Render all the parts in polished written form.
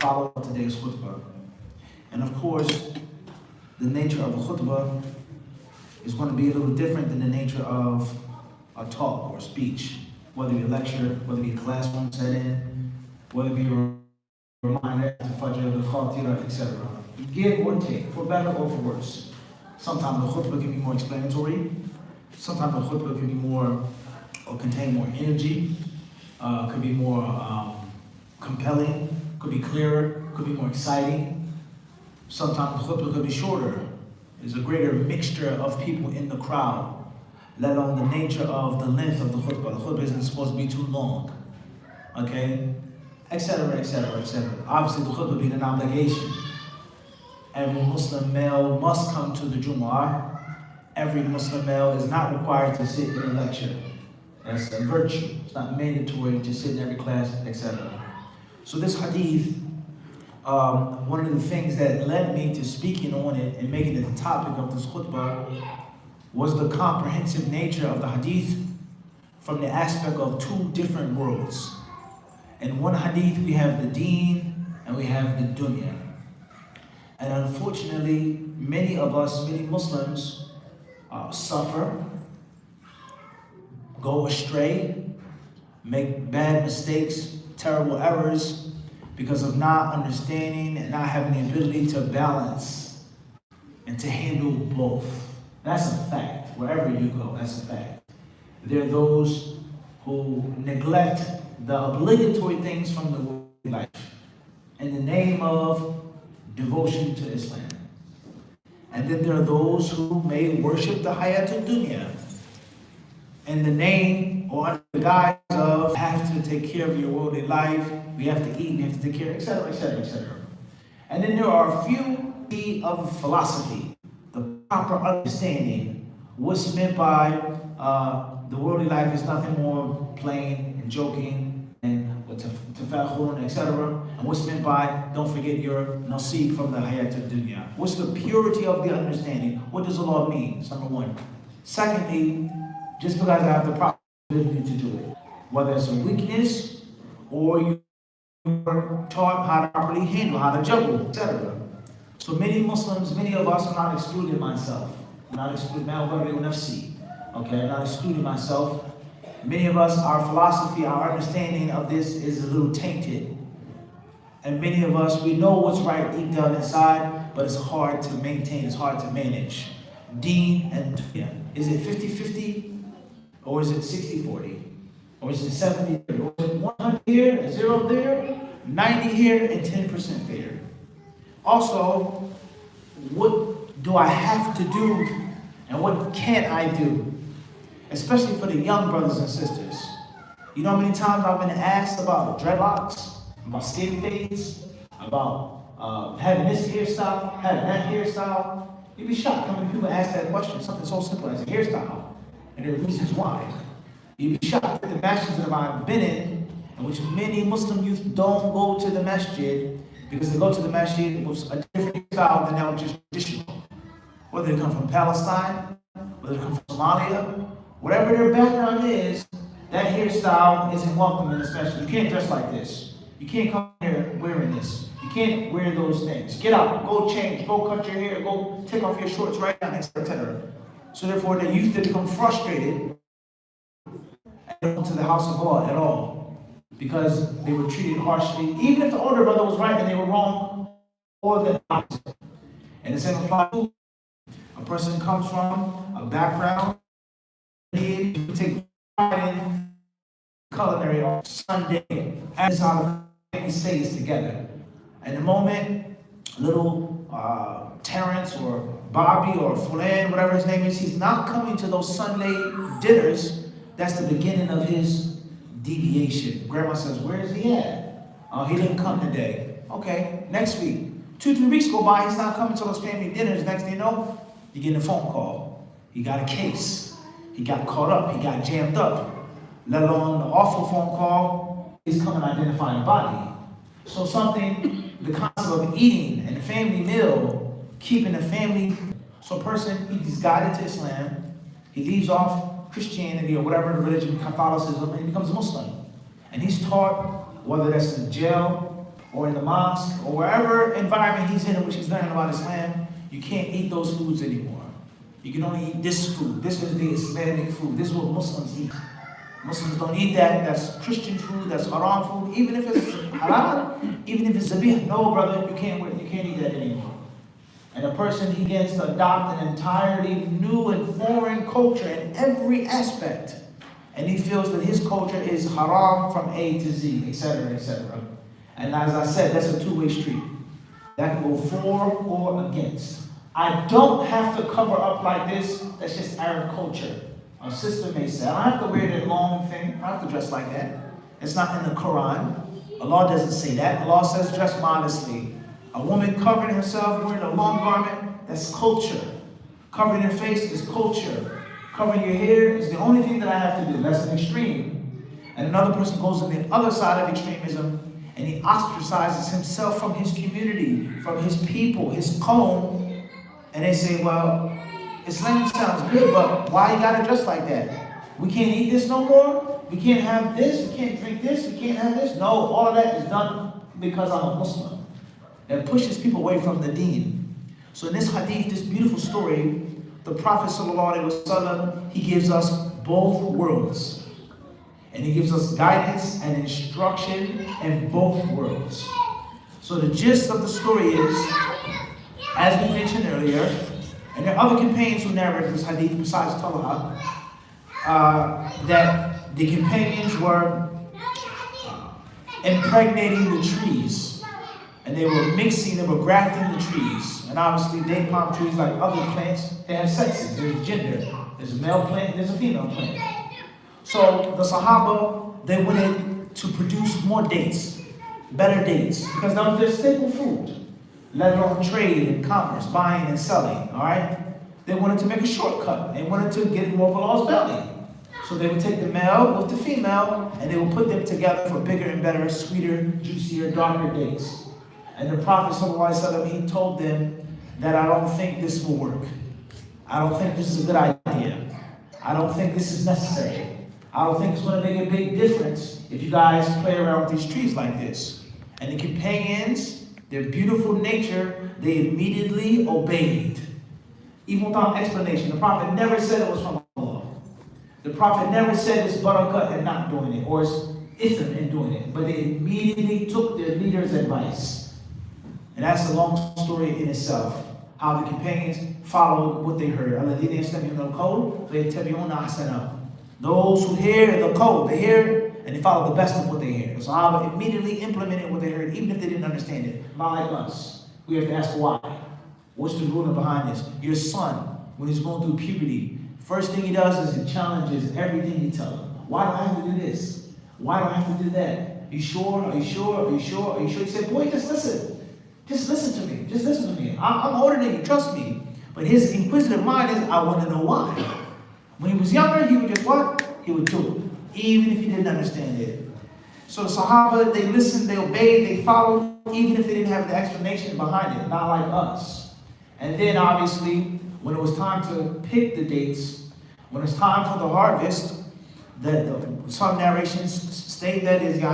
follow today's khutbah. And of course, the nature of a khutbah is going to be a little different than the nature of a talk or speech, whether it be a lecture, whether it be a classroom setting, whether it be a reminder to Fajr, the Khatira, etc. Give or take, for better or for worse. Sometimes the khutbah can be more explanatory. Sometimes the khutbah can be more, or contain more energy, could be more compelling, could be clearer, could be more exciting. Sometimes the khutbah could be shorter. There's a greater mixture of people in the crowd, let alone the nature of the length of the khutbah. The khutbah isn't supposed to be too long, okay? Etc., etc., etc. Obviously, the khutbah being an obligation. Every Muslim male must come to the Jumu'ah. Every Muslim male is not required to sit in a lecture. That's a virtue. It's not mandatory to sit in every class, etc. So this hadith, one of the things that led me to speaking on it and making it the topic of this khutbah was the comprehensive nature of the hadith from the aspect of two different worlds. In one hadith, we have the deen and we have the dunya. And unfortunately, many of us, many Muslims, suffer, go astray, make bad mistakes, terrible errors, because of not understanding and not having the ability to balance and to handle both. That's a fact. Wherever you go, that's a fact. There are those who neglect the obligatory things from the worldly life in the name of devotion to Islam. And then there are those who may worship the Hayatul Dunya in the name or under the guise of have to take care of your worldly life, we have to eat, we have to take care, etc., etc., etc. And then there are a few of philosophy, the proper understanding, what's meant by the worldly life is nothing more plain and joking and tafakhurun, etc. And what's meant by don't forget your nasib from the Hayatul Dunya. What's the purity of the understanding? What does Allah mean? That's number one. Secondly, just because I have the proper ability to do it, whether it's a weakness or you are taught how to properly handle, how to juggle, etc. So many Muslims, many of us, I'm not excluding myself. I'm not excluding nafsi. Okay, I'm not excluding myself. Many of us, our philosophy, our understanding of this is a little tainted. And many of us, we know what's right deep down inside, but it's hard to maintain, it's hard to manage. Deen and dunya. Is it 50-50? Or is it 60-40? Or is it 70-30? Or is it 100 here and 0 there, 90 here and 10% there? Also, what do I have to do and what can't I do? Especially for the young brothers and sisters. You know how many times I've been asked about dreadlocks, about skin fades, about having this hairstyle, having that hairstyle. You'd be shocked how many people ask that question, something so simple as a hairstyle. And there are reasons why. You'd be shocked at the masjids that I've been in which many Muslim youth don't go to the masjid because they go to the masjid with a different style than that which is traditional. Whether they come from Palestine, whether they come from Somalia, whatever their background is, that hairstyle isn't welcome in this masjid. You can't dress like this. You can't come here wearing this. You can't wear those things. Get out, go change, go cut your hair, go take off your shorts right now, etc. So therefore, the youth, they become frustrated and don't come to the house of Allah at all because they were treated harshly, even if the older brother was right and they were wrong, or the opposite. And the same applies to a person comes from a background, you take pride in culinary on Sunday, as how the family stays together. And the moment little Terrence or Bobby or Fulan, whatever his name is, he's not coming to those Sunday dinners, that's the beginning of his deviation. Grandma says, where is he at? Oh, he didn't come today. Okay, next week. 2-3 weeks go by, he's not coming to those family dinners. Next thing you know, you get a phone call. He got a case. He got caught up. He got jammed up. Let alone the awful phone call, he's coming identifying a body. So something, the concept of eating and the family meal, keeping the family. So a person, he's guided to Islam. He leaves off Christianity or whatever the religion, Catholicism, and he becomes a Muslim. And he's taught, whether that's in jail or in the mosque, or wherever environment he's in which he's learning about Islam, you can't eat those foods anymore. You can only eat this food. This is the Islamic food. This is what Muslims eat. Muslims don't eat that. That's Christian food. That's haram food. Even if it's halal, even if it's zabih. No, brother, you can't eat that anymore. And a person, he begins to adopt an entirely new and foreign culture in every aspect. And he feels that his culture is haram from A to Z, etc., etc. And as I said, that's a two-way street. That can go for or against. I don't have to cover up like this. That's just Arab culture. Our sister may say, I don't have to wear that long thing. I don't have to dress like that. It's not in the Quran. Allah doesn't say that. Allah says dress modestly. A woman covering herself, wearing a long garment, that's culture. Covering her face is culture. Covering your hair is the only thing that I have to do. That's an extreme. And another person goes on the other side of extremism and he ostracizes himself from his community, from his people, his qawm. And they say, well, Islam sounds good, but why you gotta dress like that? We can't eat this no more? We can't have this? We can't drink this? We can't have this? No, all of that is done because I'm a Muslim. That pushes people away from the deen. So in this hadith, this beautiful story, the Prophet ﷺ, he gives us both worlds. And he gives us guidance and instruction in both worlds. So the gist of the story is, as we mentioned earlier, and there are other companions who narrated this hadith besides Talha, that the companions were impregnating the trees. And they were mixing, they were grafting the trees. And obviously date palm trees, like other plants, they have sexes. There's gender. There's a male plant, there's a female plant. So the Sahaba, they wanted to produce more dates, better dates, because that was their staple food. Let alone trade and commerce, buying and selling, all right? They wanted to make a shortcut. They wanted to get more of Allah's belly. So they would take the male with the female, and they would put them together for bigger and better, sweeter, juicier, darker dates. And the Prophet ﷺ, he told them that I don't think this will work. I don't think this is a good idea. I don't think this is necessary. I don't think it's going to make a big difference if you guys play around with these trees like this. And the companions, their beautiful nature, they immediately obeyed. Even without explanation. The Prophet never said it was from Allah. The Prophet never said it's barakah and not doing it, or it's ithm in doing it. But they immediately took their leader's advice. And that's a long story in itself. How the companions followed what they heard. Those who hear the code, they hear and they follow the best of what they hear. The Sahaba immediately implemented what they heard, even if they didn't understand it. Not like us. We have to ask why. What's the ruling behind this? Your son, when he's going through puberty, first thing he does is he challenges everything you tell him. Why do I have to do this? Why do I have to do that? You sure? Are you sure? Are you sure? Are you sure? He said, boy, just listen. Just listen to me. Just listen to me. I'm older than you. Trust me. But his inquisitive mind is, I want to know why. When he was younger, he would just what? He would do it. Even if he didn't understand it. So the Sahaba, they listened, they obeyed, they followed, even if they didn't have the explanation behind it. Not like us. And then obviously, when it was time to pick the dates, when it's time for the harvest, some narrations state that is the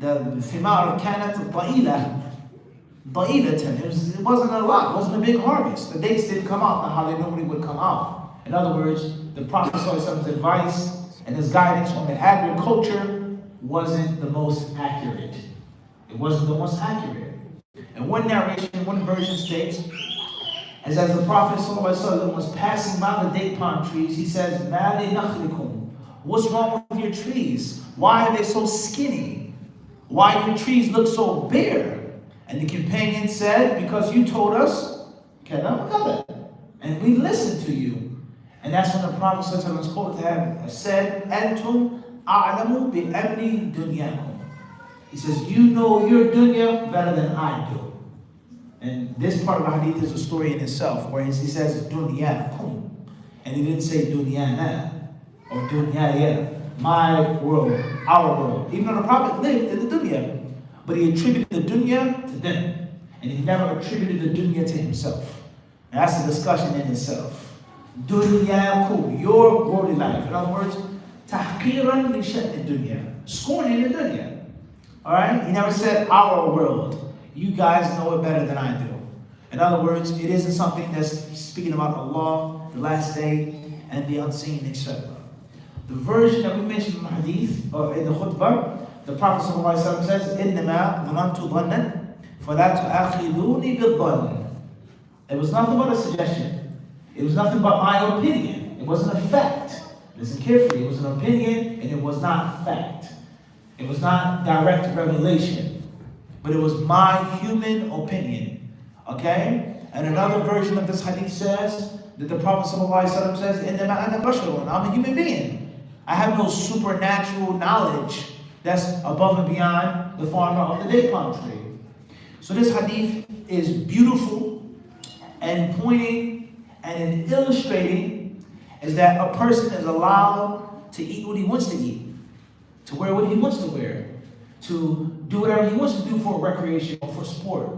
thimar kanat ta'ila. It wasn't a lot, it wasn't a big harvest. The dates didn't come out how they normally would come out. In other words, the Prophet's advice and his guidance on the agriculture wasn't the most accurate. It wasn't the most accurate. And one narration, one version states, as the Prophet was passing by the date palm trees, he says, Mali nakhlikum. What's wrong with your trees? Why are they so skinny? Why do your trees look so bare? And the companion said, because you told us, and we listened to you. And that's when the Prophet was quoted to have said, Antum a'lamu bi amri dunyakum. He says, you know your dunya better than I do. And this part of the hadith is a story in itself, where he says dunyakum. And he didn't say dunyana or dunyaya, my world, our world. Even though the Prophet lived in the dunya. But he attributed the dunya to them. And he never attributed the dunya to himself. And that's a discussion in itself. Dunyakum, your worldly life. In other words, tahqiran li sha'n dunya. Scorning the dunya. All right? He never said our world. You guys know it better than I do. In other words, it isn't something that's speaking about Allah, the last day, and the unseen, etc. The version that we mentioned in the hadith, or in the khutbah, the Prophet ﷺ says, إِنَّمَا ظَنَنْتُ ظَنًّا فَلَا تُؤَخِذُونِي بِالظَّنِّ. It was nothing but a suggestion. It was nothing but my opinion. It wasn't a fact. Listen carefully. It was an opinion, and it was not fact. It was not direct revelation. But it was my human opinion. Okay? And another version of this hadith says that the Prophet ﷺ says, إِنَّمَا أَنَا بَشَرٌ. I'm a human being. I have no supernatural knowledge that's above and beyond the farmer of the date palm tree. So this hadith is beautiful and pointing and illustrating is that a person is allowed to eat what he wants to eat, to wear what he wants to wear, to do whatever he wants to do for recreation or for sport,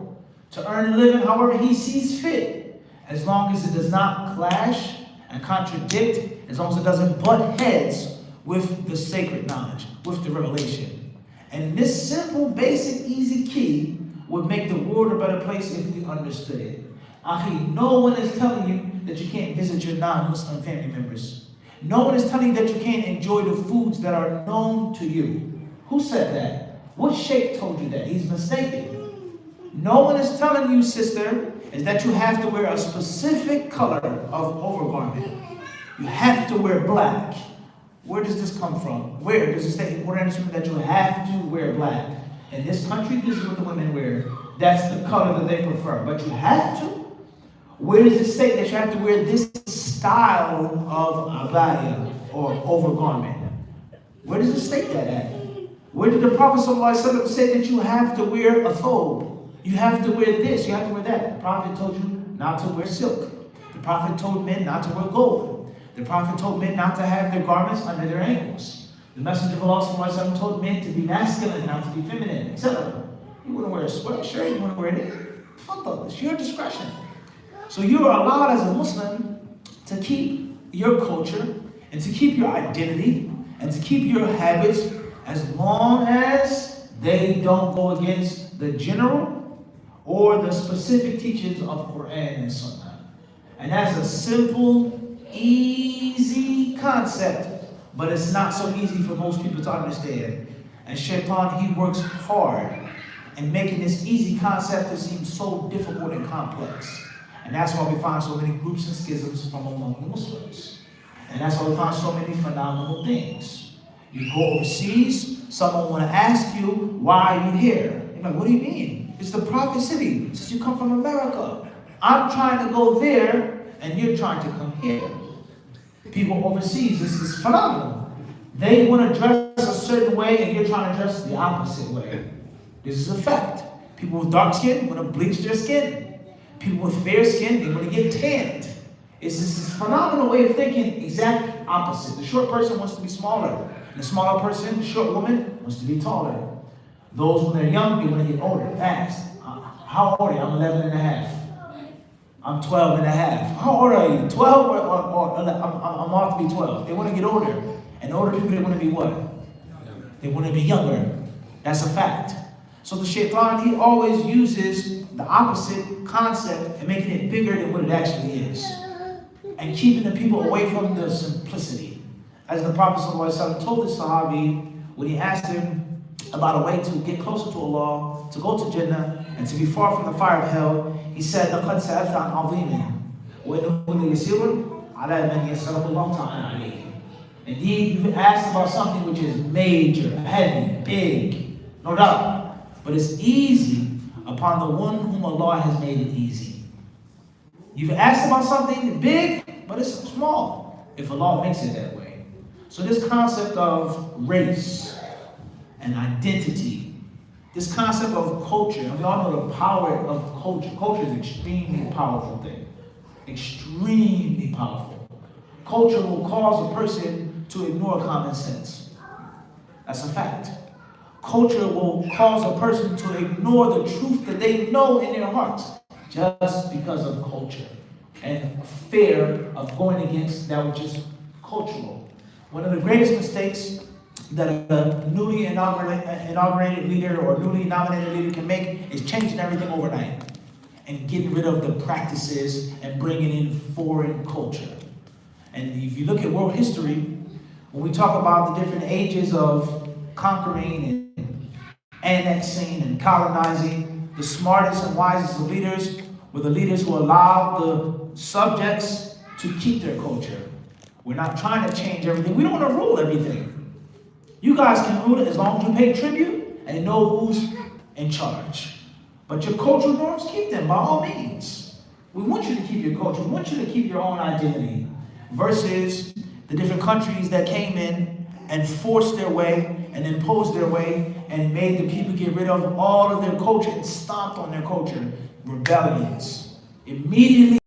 to earn a living however he sees fit, as long as it does not clash and contradict, as long as it doesn't butt heads with the sacred knowledge, with the revelation. And this simple, basic, easy key would make the world a better place if we understood it. Akhi, no one is telling you that you can't visit your non-Muslim family members. No one is telling you that you can't enjoy the foods that are known to you. Who said that? What sheikh told you that? He's mistaken. No one is telling you, sister, is that you have to wear a specific color of overgarment. You have to wear black. Where does this come from? Where does it say that you have to wear black? In this country, this is what the women wear. That's the color that they prefer. But you have to? Where does it state that you have to wear this style of abaya or overgarment? Where does it state that at? Where did the Prophet ﷺ say that you have to wear a thobe? You have to wear this, you have to wear that. The Prophet told you not to wear silk. The Prophet told men not to wear gold. The Prophet told men not to have their garments under their ankles. The Messenger of Allah ﷺ told men to be masculine, not to be feminine, etc. You want to wear a sweatshirt, you want to wear it? Fadal, it's your discretion. So you are allowed as a Muslim to keep your culture and to keep your identity and to keep your habits as long as they don't go against the general or the specific teachings of Quran and Sunnah. And that's a simple, easy concept, but it's not so easy for most people to understand. And Shaitan, he works hard in making this easy concept to seem so difficult and complex. And that's why we find so many groups and schisms from among the Muslims. And that's why we find so many phenomenal things. You go overseas, someone want to ask you, why are you here? You're like, what do you mean? It's the Prophet city. Since you come from America. I'm trying to go there, and you're trying to come here. People overseas, this is phenomenal. They want to dress a certain way, and you're trying to dress the opposite way. This is a fact. People with dark skin want to bleach their skin. People with fair skin, they want to get tanned. It's this phenomenal way of thinking, exact opposite. The short person wants to be smaller. The smaller person, the short woman, wants to be taller. Those when they're young, they want to get older, fast. How old are you? I'm 11 and a half. I'm 12 and a half. How old are you? 12 or I'm off to be 12. They want to get older. And older people, they want to be what? They want to be younger. That's a fact. So the shaitan, he always uses the opposite concept and making it bigger than what it actually is. And keeping the people away from the simplicity. As the Prophet ﷺ told the Sahabi when he asked him about a way to get closer to Allah, to go to Jannah, and to be far from the fire of hell, he said, لَقَدْ سَأَلْتَ عَنْ عَظِيمٍ وَإِنَّهُ لَيَسِيرٌ عَلَى مَنْ يَسَّرَهُ اللَّهُ تَعَالَى عَلَيْهِ. Indeed, you've asked about something which is major, heavy, big, no doubt. But it's easy upon the one whom Allah has made it easy. You've asked about something big, but it's small, if Allah makes it that way. So this concept of race and identity, this concept of culture, and we all know the power of culture. Culture is an extremely powerful thing. Extremely powerful. Culture will cause a person to ignore common sense. That's a fact. Culture will cause a person to ignore the truth that they know in their hearts just because of culture and fear of going against that which is cultural. One of the greatest mistakes that a newly inaugurated leader or newly nominated leader can make is changing everything overnight and getting rid of the practices and bringing in foreign culture. And if you look at world history, when we talk about the different ages of conquering and annexing and colonizing, the smartest and wisest of leaders were the leaders who allowed the subjects to keep their culture. We're not trying to change everything. We don't want to rule everything. You guys can rule it as long as you pay tribute and know who's in charge. But your cultural norms, keep them by all means. We want you to keep your culture. We want you to keep your own identity. Versus the different countries that came in and forced their way and imposed their way and made the people get rid of all of their culture and stomped on their culture. Rebellions. Immediately,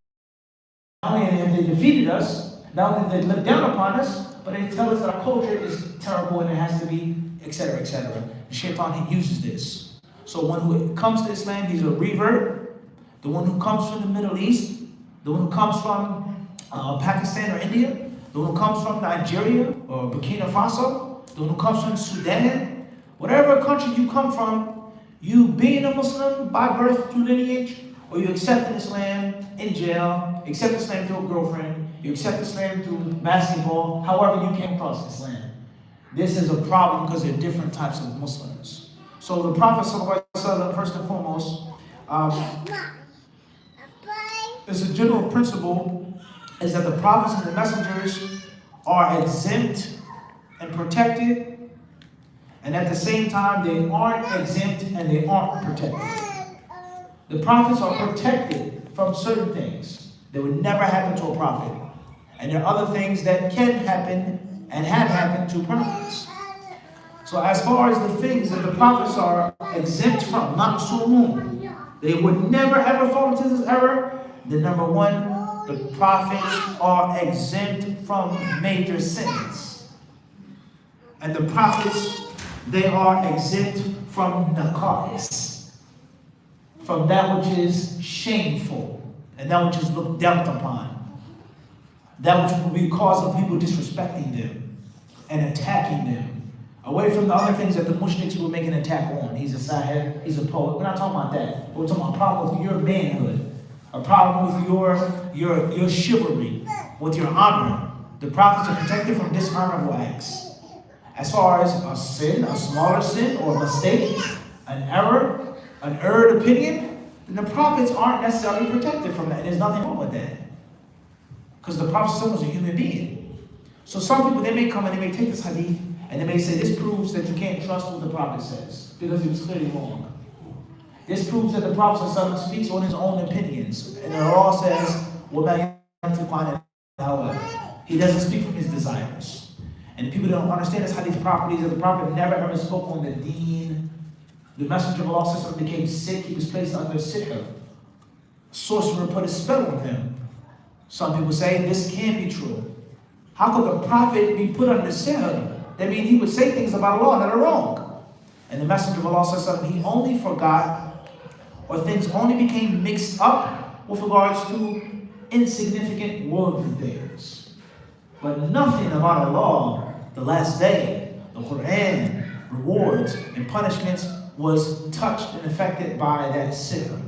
not only have they defeated us, not only have they looked down upon us, but they tell us that our culture is terrible and it has to be, etc., etc. The shaitan, he uses this. So when who comes to Islam, he's a revert. The one who comes from the Middle East, the one who comes from Pakistan or India, the one who comes from Nigeria or Burkina Faso, the one who comes from Sudan, whatever country you come from, you being a Muslim by birth through lineage, or you accept Islam in jail, accept Islam through a girlfriend, you accept Islam through basketball, however you came across Islam. This is a problem because there are different types of Muslims. So the Prophet ﷺ, first and foremost, there's a general principle is that the prophets and the messengers are exempt and protected, and at the same time they aren't exempt and they aren't protected. The prophets are protected from certain things that would never happen to a prophet, and there are other things that can happen and have happened to prophets. So as far as the things that the prophets are exempt from, ma'sumun, they would never ever fall into this error. The number one, the prophets are exempt from major sins. And the prophets, they are exempt from naqais, from that which is shameful, and that which is looked down upon. That which will be the cause of people disrespecting them and attacking them. Away from the other things that the mushriks will make an attack on. He's a sahib, he's a poet. We're not talking about that. We're talking about a problem with your manhood. A problem with your chivalry, with your honor. The prophets are protected from dishonorable acts. As far as a sin, a smaller sin, or a mistake, an error, an erred opinion, then the prophets aren't necessarily protected from that. There's nothing wrong with that. Because the prophet was a human being. So some people, they may come and they may take this hadith and they may say, this proves that you can't trust what the prophet says, because he was clearly wrong. This proves that the Prophet speaks on his own opinions. And the law says, he doesn't speak from his desires. And people don't understand this hadith properties, that the Prophet never ever spoke on the deen. The Messenger of Allah became sick, he was placed under sihr. Sorcerer put a spell on him. Some people say this can't be true. How could the Prophet be put under sihr? That means he would say things about Allah that are wrong. And the Messenger of Allah, he only forgot, or things only became mixed up with regards to insignificant worldly things. But nothing about Allah, the last day, the Quran, rewards and punishments was touched and affected by that sihr.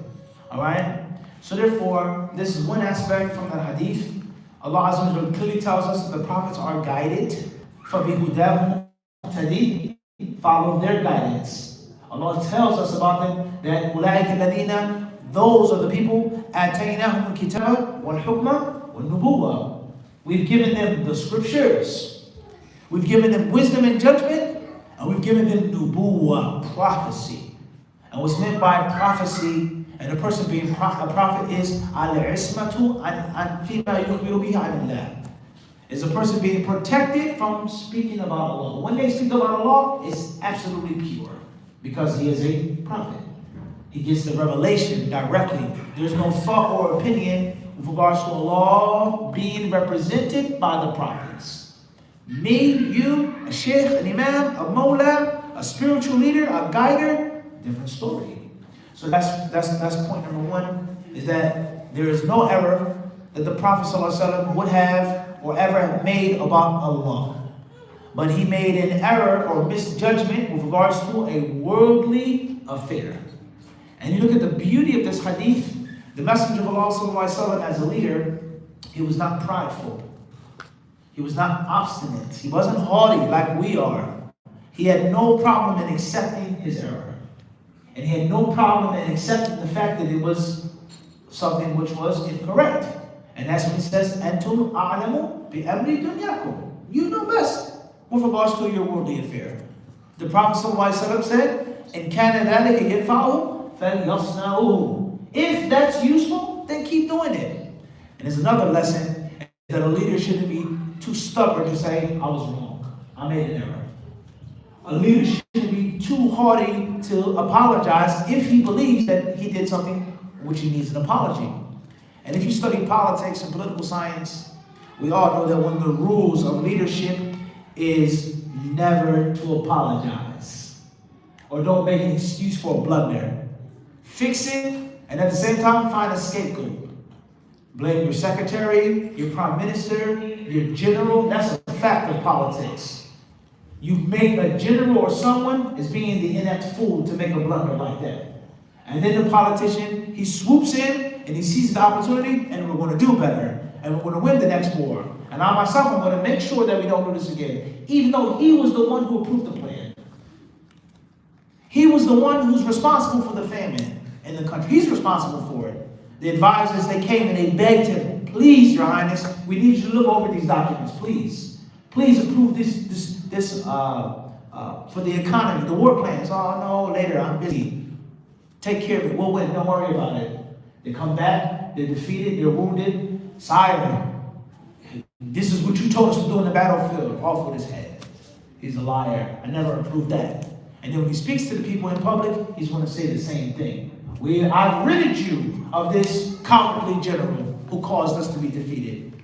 Alright? So therefore, this is one aspect from the hadith. Allah Azza wa Jalla clearly tells us that the prophets are guided. فَبِهُدَاهُمْ تَدِي, follow their guidance. Allah tells us about them that أُولَٰئِكَ الَّذِينَ, those are the people آتَيْنَاهُمُ الْكِتَابَ وَالْحُكْمَ وَالنُّبُوَّةَ. We've given them the scriptures, we've given them wisdom and judgment, and we've given them nubuwwah, prophecy. And what's meant by prophecy and a person being a prophet is al-ismatu an fima yukhbiru bihi anillah. Is a person being protected from speaking about Allah. When they speak about Allah, it's absolutely pure, because he is a prophet. He gets the revelation directly. There's no thought or opinion with regards to Allah being represented by the prophets. Me, you, a sheikh, an imam, a mawla, a spiritual leader, a guider, different story. So that's point number one, is that there is no error that the Prophet ﷺ would have or ever made about Allah. but he made an error or misjudgment with regards to a worldly affair. And you look at the beauty of this hadith. The Messenger of Allah sallallahu alaihi wasallam, as a leader, he was not prideful. He was not obstinate. He wasn't haughty like we are. He had no problem in accepting his error. And he had no problem in accepting the fact that it was something which was incorrect. And that's when he says, Antum a'lamu bi amri dunyakum. You know best with regards to your worldly affair. The Prophet ﷺ said, In kana dhalika yadfa'u falyasna'uhu. If that's useful, then keep doing it. And there's another lesson, that a leader shouldn't be too stubborn to say, I was wrong. I made an error. A leader shouldn't be too haughty to apologize if he believes that he did something which he needs an apology. And if you study politics and political science, we all know that one of the rules of leadership is never to apologize. Or don't make an excuse for a blunder. Fix it, and at the same time, find a scapegoat. Blame your secretary, your prime minister, your general. That's a fact of politics. You make a general or someone as being the inept fool to make a blunder like that. And then the politician, he swoops in and he sees the opportunity, and we're going to do better. And we're going to win the next war. And I myself, I'm going to make sure that we don't do this again. Even though he was the one who approved the plan. He was the one who's responsible for the famine in the country. He's responsible for it. The advisors, they came and they begged him, please, Your Highness, we need you to look over these documents, please. Please approve this for the economy, the war plans. Oh, no, later, I'm busy. Take care of it. We'll win. Don't worry about it. They come back. They're defeated. They're wounded. Silent. This is what you told us to do in the battlefield. Off with his head. He's a liar. I never approved that. And then when he speaks to the people in public, he's going to say the same thing. I've ridded you of this cowardly general who caused us to be defeated.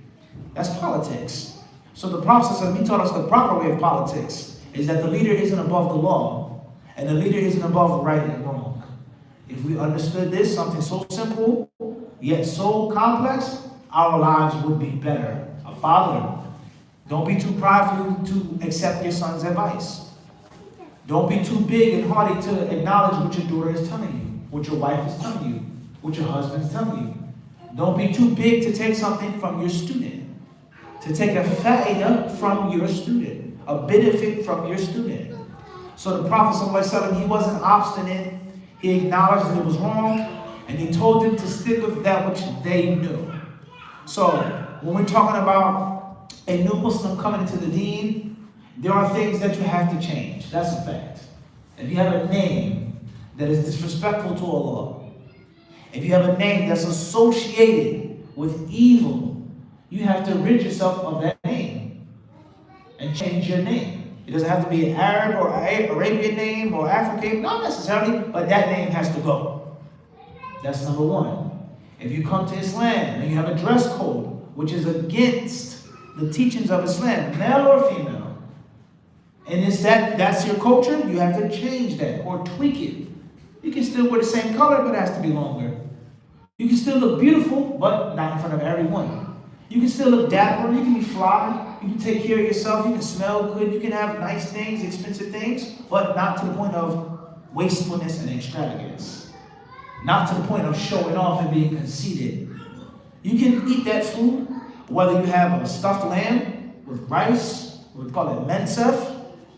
That's politics. So the Prophet he taught us the proper way of politics is that the leader isn't above the law, and the leader isn't above right and wrong. If we understood this, something so simple, yet so complex, our lives would be better. A father, don't be too prideful to accept your son's advice. Don't be too big and haughty to acknowledge what your daughter is telling you, what your wife is telling you, what your husband is telling you. Don't be too big to take something from your student, to take a fa'idah from your student, a benefit from your student. So the Prophet ﷺ, he wasn't obstinate. He acknowledged that it was wrong, and he told them to stick with that which they knew. So when we're talking about a new Muslim coming into the deen, there are things that you have to change. That's a fact. If you have a name that is disrespectful to Allah, if you have a name that's associated with evil, you have to rid yourself of that name and change your name. It doesn't have to be an Arab or Arabian name or African, not necessarily, but that name has to go. That's number one. If you come to Islam and you have a dress code which is against the teachings of Islam, male or female, and that's your culture, you have to change that or tweak it. You can still wear the same color, but it has to be longer. You can still look beautiful, but not in front of everyone. You can still look dapper, you can be fly, you can take care of yourself, you can smell good, you can have nice things, expensive things, but not to the point of wastefulness and extravagance. Not to the point of showing off and being conceited. You can eat that food, whether you have a stuffed lamb with rice, we call it mensef,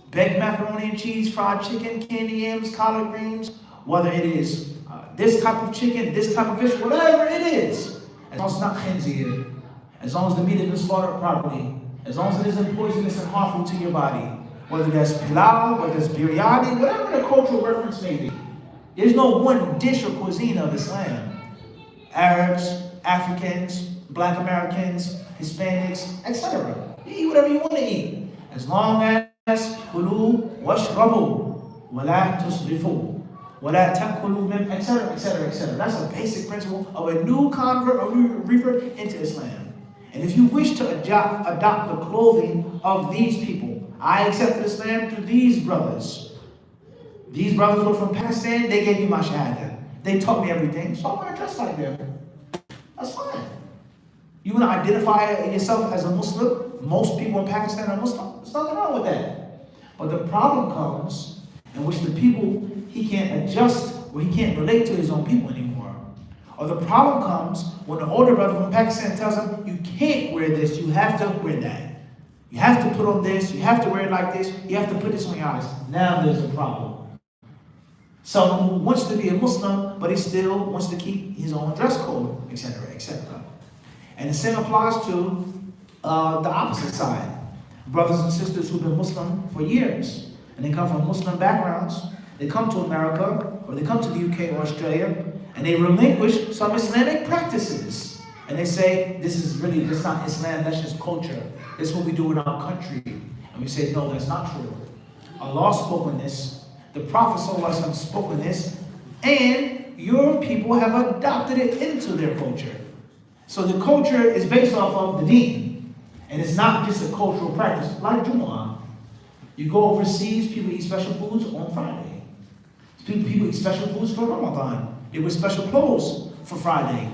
baked macaroni and cheese, fried chicken, candy yams, collard greens, whether it is this type of chicken, this type of fish, whatever it is, as long as it's not khinzir, as long as the meat has been slaughtered properly, as long as it isn't poisonous and harmful to your body, whether that's pilau, whether it's biryani, whatever the cultural reference may be. There's no one dish or cuisine of Islam. Arabs, Africans, Black Americans, Hispanics, etc. You eat whatever you want to eat, as long as kulu washrabu wala tusrifu. Etc., etc., etc. That's a basic principle of a new convert or revert into Islam. And if you wish to adopt the clothing of these people, I accepted Islam through these brothers. These brothers were from Pakistan, they gave me my shahada. They taught me everything, so I want to dress like them. That's fine. You want to identify yourself as a Muslim? Most people in Pakistan are Muslim. There's nothing wrong with that. But the problem comes in which the people, he can't adjust or he can't relate to his own people anymore. Or the problem comes when the older brother from Pakistan tells him, you can't wear this, you have to wear that. You have to put on this, you have to wear it like this, you have to put this on your eyes. Now there's a problem. Someone who wants to be a Muslim, but he still wants to keep his own dress code, etc., etc. And the same applies to the opposite side. Brothers and sisters who've been Muslim for years, and they come from Muslim backgrounds, they come to America, or they come to the UK or Australia, and they relinquish some Islamic practices. And they say, that's not Islam, that's just culture. This is what we do in our country. And we say, no, that's not true. Allah spoke on this, the Prophet ﷺ spoke on this, and your people have adopted it into their culture. So the culture is based off of the deen. And it's not just a cultural practice, like Jumu'ah. You go overseas, people eat special foods on Friday. People eat special foods for Ramadan. They wear special clothes for Friday.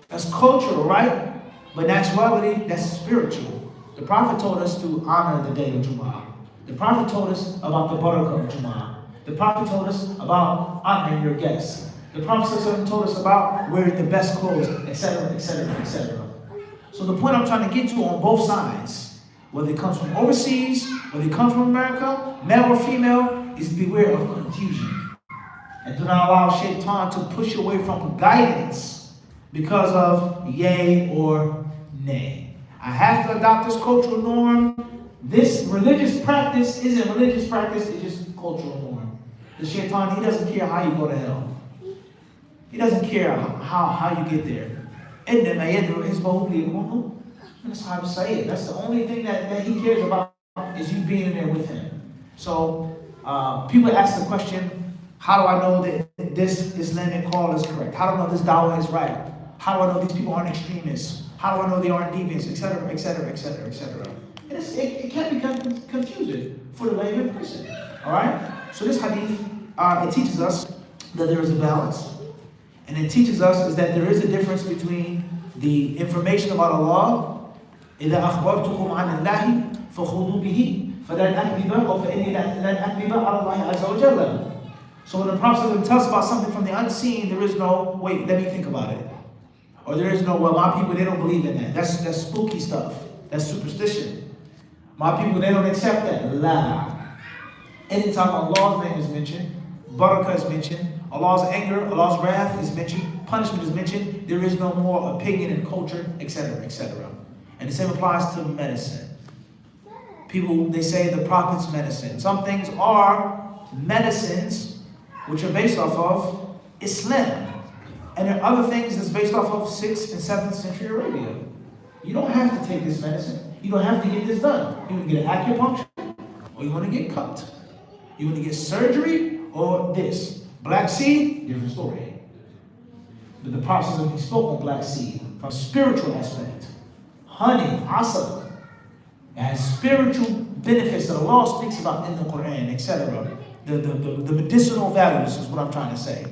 That's cultural, right? But in actuality, that's spiritual. The Prophet told us to honor the day of Jumu'ah. The Prophet told us about the barakah of Jumu'ah. The Prophet told us about honoring your guests. The Prophet told us about wearing the best clothes, etc., etc., etc. So the point I'm trying to get to on both sides, whether it comes from overseas, whether it comes from America, male or female, is beware of confusion. And do not allow shaitan to push you away from guidance because of yay or nay. I have to adopt this cultural norm. This religious practice isn't religious practice, it's just cultural norm. The shaitan, he doesn't care how you go to hell. He doesn't care how you get there. That's how I say it. That's the only thing that he cares about is you being there with him. So people ask the question, how do I know that this Islamic call is correct? How do I know this dawah is right? How do I know these people aren't extremists? How do I know they aren't deviants, etc., etc., etc., etc.? It can be confusing for the layman person. All right? So this hadith, it teaches us that there is a balance. And it teaches us is that there is a difference between the information about Allah. إِذَا أَخْبَرْتُكُمْ عَنِ اللَّهِ فَخُذُوا بِهِ فَلَنْ أَكْذِبَ أَوْ فَإِنِّي لَنْ أَكْذِبَ عَلَى اللَّهِ عَزَّ وَجَلَّ. So when the Prophet tells us about something from the unseen, there is no, wait, let me think about it. Or there is no, well, my people, they don't believe in that. That's spooky stuff. That's superstition. My people, they don't accept that. La. Anytime Allah's name is mentioned, barakah is mentioned, Allah's anger, Allah's wrath is mentioned, punishment is mentioned, there is no more opinion and culture, etc., etc. And the same applies to medicine. People, they say the Prophet's medicine. Some things are medicines which are based off of Islam. And there are other things that's based off of 6th and 7th century Arabia. You don't have to take this medicine. You don't have to get this done. You want to get acupuncture or you want to get cut. You want to get surgery or this. Black seed, different story. But the Prophet spoke on black seed from a spiritual aspect. Honey, asal, it has spiritual benefits that Allah speaks about in the Quran, etc. The medicinal values is what I'm trying to say.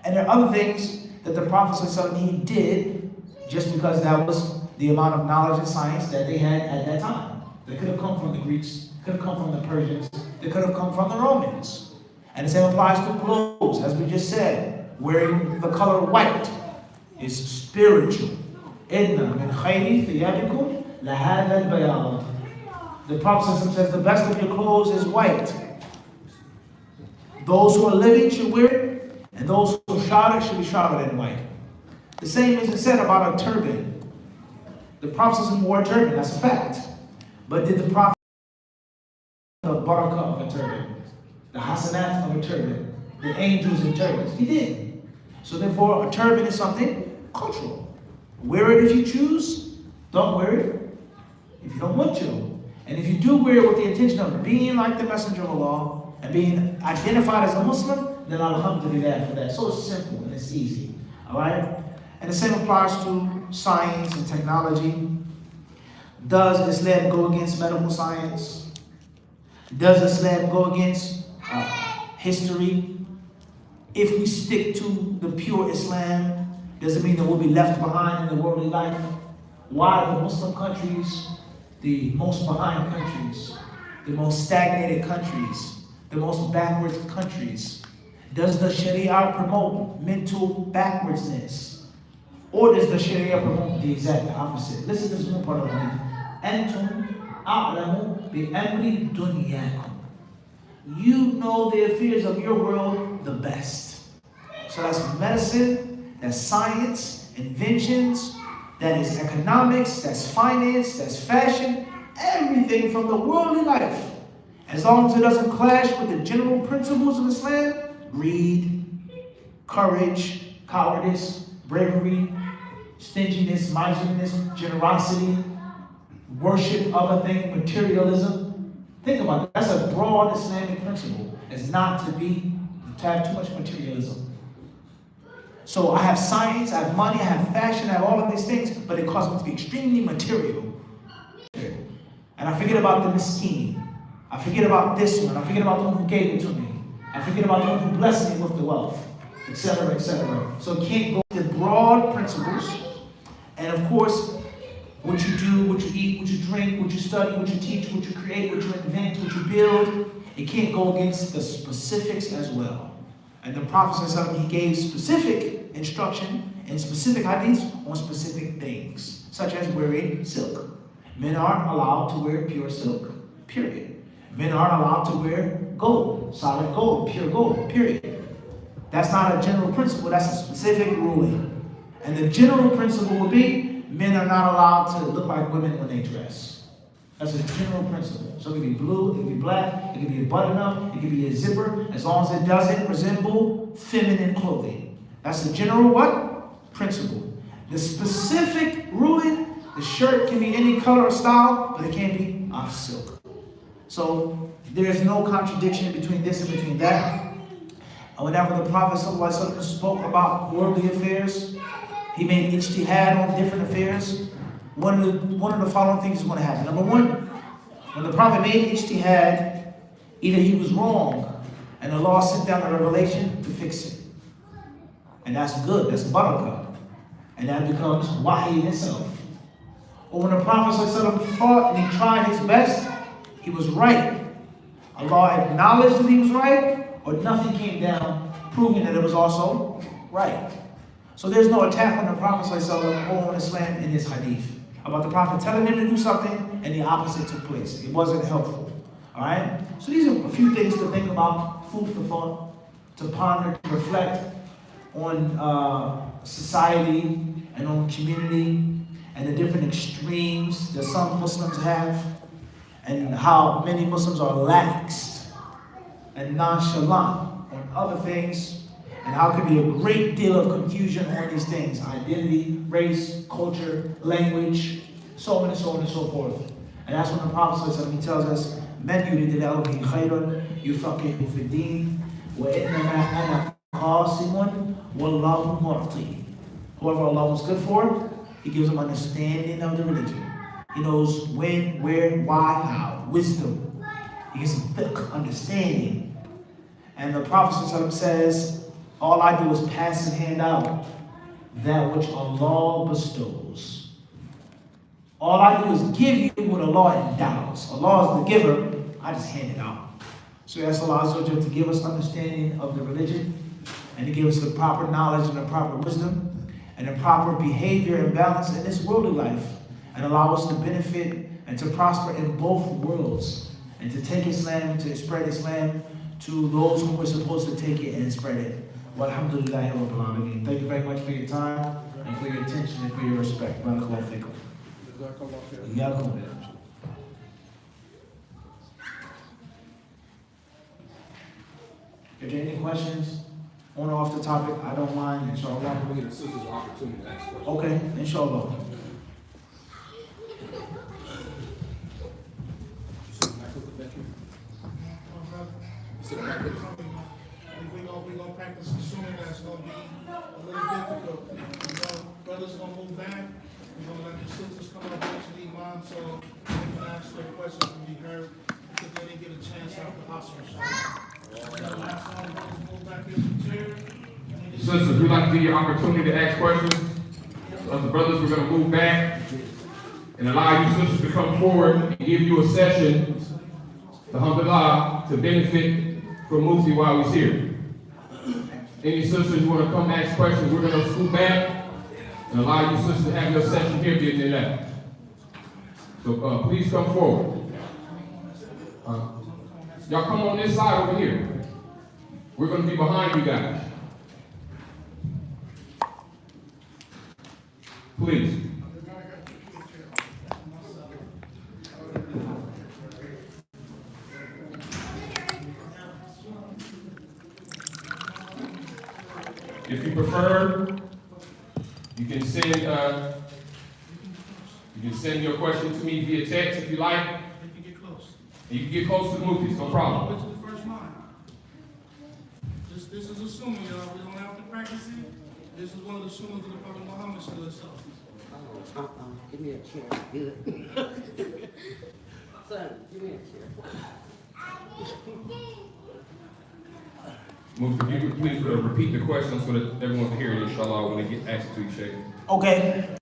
And there are other things that the Prophet he did just because that was the amount of knowledge and science that they had at that time. They could have come from the Greeks, could have come from the Persians, they could have come from the Romans. And the same applies to clothes, as we just said. Wearing the color white is spiritual. إِنَّ مِنْ خَيْرِ ثِيَابِكُمْ لَهَذَا الْبَيَاضِ. The Prophet says the best of your clothes is white. Those who are living should wear it, and those who are shrouded should be shrouded in white. The same is said about a turban. The Prophet wore a turban, that's a fact. But did the Prophet the barakah of a turban? The hasanat of a turban, the angels in turbans. He did. So therefore, a turban is something cultural. Wear it if you choose. Don't wear it if you don't want to. And if you do wear it with the intention of being like the Messenger of Allah and being identified as a Muslim, then alhamdulillah for that. So it's simple and it's easy. All right? And the same applies to science and technology. Does Islam go against medical science? Does Islam go against history? If we stick to the pure Islam, does it mean that we'll be left behind in the worldly life? Why the Muslim countries, the most behind countries, the most stagnated countries, the most backwards countries? Does the Sharia promote mental backwardsness? Or does the Sharia promote the exact opposite? Listen to this one part of the hadith. Antum a'lamu bi amri dunyakum. You know the affairs of your world the best. So that's medicine, that's science, inventions, that is economics, that's finance, that's fashion, everything from the worldly life. As long as it doesn't clash with the general principles of Islam, greed, courage, cowardice, bravery, stinginess, miserliness, generosity, worship of a thing, materialism. Think about it. That's a broad Islamic principle. It's not to have too much materialism. So I have science, I have money, I have fashion, I have all of these things, but it causes me to be extremely material. And I forget about the miskin. I forget about this one. I forget about the one who gave it to me. I forget about the one who blessed me with the wealth, etc., etc. So it can't go to broad principles. And of course, what you do, what you eat, what you drink, what you study, what you teach, what you create, what you invent, what you build, it can't go against the specifics as well. And the Prophet said he gave specific instruction and specific hadiths on specific things, such as wearing silk. Men aren't allowed to wear pure silk, period. Men aren't allowed to wear gold, solid gold, pure gold, period. That's not a general principle, that's a specific ruling. And the general principle would be, men are not allowed to look like women when they dress. That's a general principle. So it can be blue, it can be black, it can be a button-up, it can be a zipper, as long as it doesn't resemble feminine clothing. That's the general what? Principle. The specific ruling, the shirt can be any color or style, but it can't be off silk. So there's no contradiction between this and between that. And whenever the Prophet ﷺ spoke about worldly affairs, he made ijtihad on different affairs. One of the following things is going to happen. Number one, when the Prophet made ijtihad, either he was wrong, and Allah sent down a revelation to fix it. And that's good, that's barakah. And that becomes wahi in itself. Or when the Prophet ﷺ fought and he tried his best, he was right. Allah acknowledged that he was right, or nothing came down proving that it was also right. So there's no attack on the Prophet ﷺ or on Islam in this hadith about the Prophet telling him to do something and the opposite took place. It wasn't helpful. Alright? So these are a few things to think about, food for thought, to ponder, to reflect on society and on community and the different extremes that some Muslims have and how many Muslims are laxed and nonchalant on other things, and how there can be a great deal of confusion on these things: identity, race, culture, language, so on and so on and so forth. And that's when the Prophet says, he tells us, "Men yuridillahu bihi khayran yufaqihu fi din, wa innama ana qasimun wallahu mu'ti." Whoever Allah was good for, He gives them understanding of the religion. He knows when, where, why, how, wisdom. He gives them fiqh, understanding. And the Prophet ﷺ says, all I do is pass and hand out that which Allah bestows. All I do is give you what Allah endows. Allah is the giver, I just hand it out. So we ask Allah Azza wa Jalla to give us understanding of the religion, and to give us the proper knowledge and the proper wisdom, and the proper behavior and balance in this worldly life, and allow us to benefit and to prosper in both worlds, and to take Islam, to spread Islam to those who we're supposed to take it and spread it. Walhamdulillahi Rabbil Alameen. Thank you very much for your time, and for your attention, and for your respect. Barakallahu fikum. Yakum. If there are any questions on or off the topic, I don't mind, inshallah. We'll give the sisters an opportunity to ask questions. Okay, inshallah. We're gonna practice soon. That's gonna be a little difficult. Brothers are gonna move back. We're gonna let the sisters come up to the imam so they can ask their questions and be heard, because they didn't get a chance after the hospital. Sisters, we'd like to give you an opportunity to ask questions. Brothers, we're going to move back. and allow you sisters to come forward and give you a session, alhamdulillah, to benefit from Mufti while he's here. Any sisters who want to come ask questions, we're going to scoot back and allow you sisters to have your session here, getting that. So please come forward. Y'all come on this side over here. We're going to be behind you guys. Please. If you prefer, you can send your question to me via text if you like. You can get close. And you can get close to the movies, no problem. Which is the first line. This is assuming, y'all. We don't have to practice it. This is one of the sunnahs of the Prophet Muhammad sallallahu alaihi wasallam. Give me a chair. Good. Son, give me a chair. Mufti, if you could please repeat the question so that everyone can hear it, inshallah, when they get asked to each other. Okay.